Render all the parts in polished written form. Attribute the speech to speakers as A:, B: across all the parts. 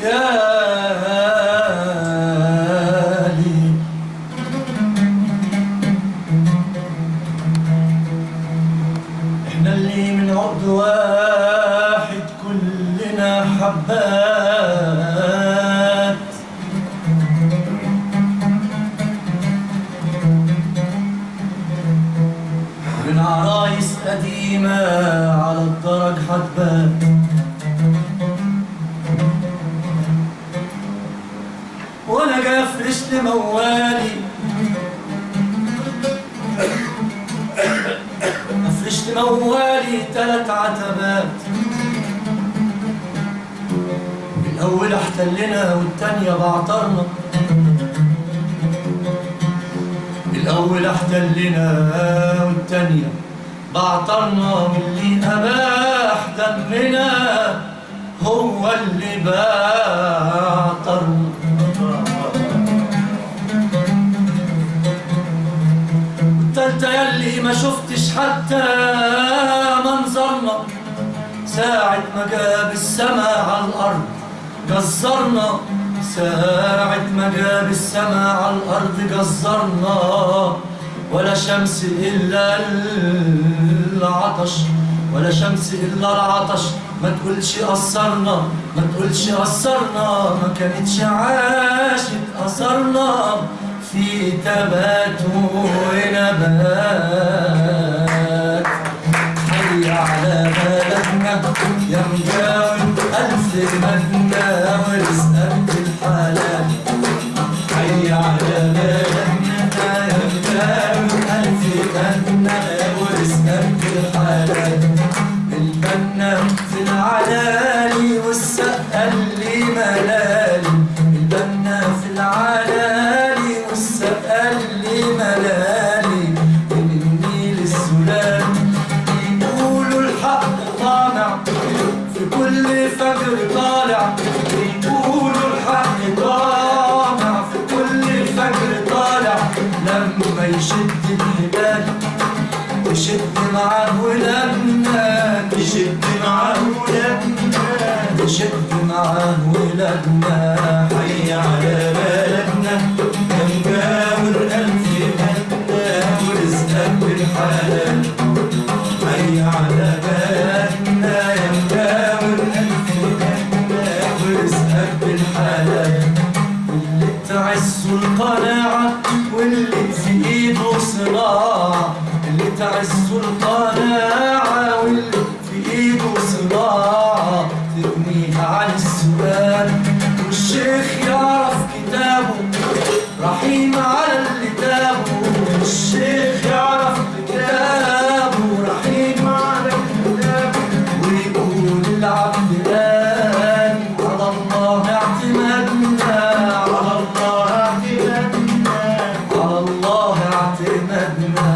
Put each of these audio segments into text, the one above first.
A: لي احنا اللي من عقد واحد كلنا حبات، من عرايس قديمة على الدرج حبات، وانا جاي افرش لموالي افرش لموالي 3 عتبات، الاول احتلنا والتانية بعطرنا، الاول احتلنا والتانية بعطرنا، واللي اباح دمنا هو اللي بعطرنا. والتالتة ياللي ما شفتش حتى منظرنا، ساعة ما جاب السما على الأرض جزرنا، ساعة ما جاب السما على الأرض جزرنا، ولا شمس إلا العطش، ولا شمس إلا العطش، ما تقولش قصرنا، ما تقولش قصرنا، ما كانتش عاشت أثرنا في تبات ونبات. حي على بلدنا يا مجاور ألف مدنى ورزقك بالحلال، حي على بلدنا يا مجاور ألف مدنى ورزقك بالحلال. البنا في العلالي والسقا اللي ملالي، البنا في العلالي والسقا اللي ملالي، من النيل السلال يقولوا الحق طامع في كل فجر طالع، يقولوا الحق طامع في كل فجر طالع، لما يشد الهلال يشد معاه ولادنا، يشد معاه ولادنا، يشد معاه ولادنا. حي على بلدنا يا مجاور ألف مدنى ورزقك بالحلال، حي على بلدنا يا مجاور ألف مدنى ورزقك بالحلال. واللي تعزه القناعة واللي في ايده صناعة، اللي تعزه القناعة واللي في ايده صناعة، تغنيها عن السؤال، والشيخ يعرف كتابه رحيم على اللي تابه، الشيخ يعرف كتابه رحيم على اللي تابه، ويقول العبد قال على الله اعتمادنا، على الله اعتمادنا، على الله اعتمادنا.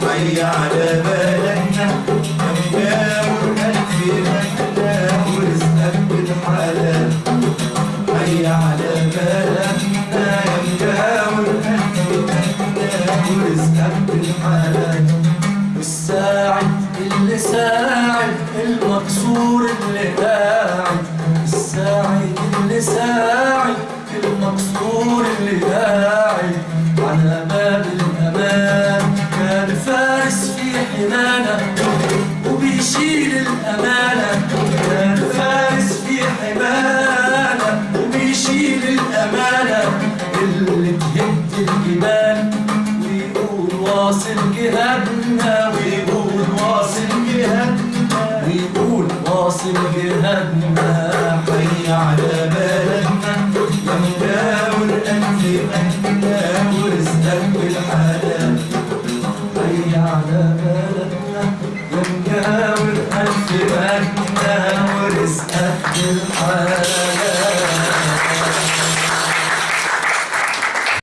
A: حي على بلدنا يا مجاور ألف مدنى ورزقك بالحلال، حي على بلدنا يا مجاور ألف مدنى ورزقك بالحلال. والساعد اللي ساعد المكسور اللي قاعد، الساعد اللي ساعد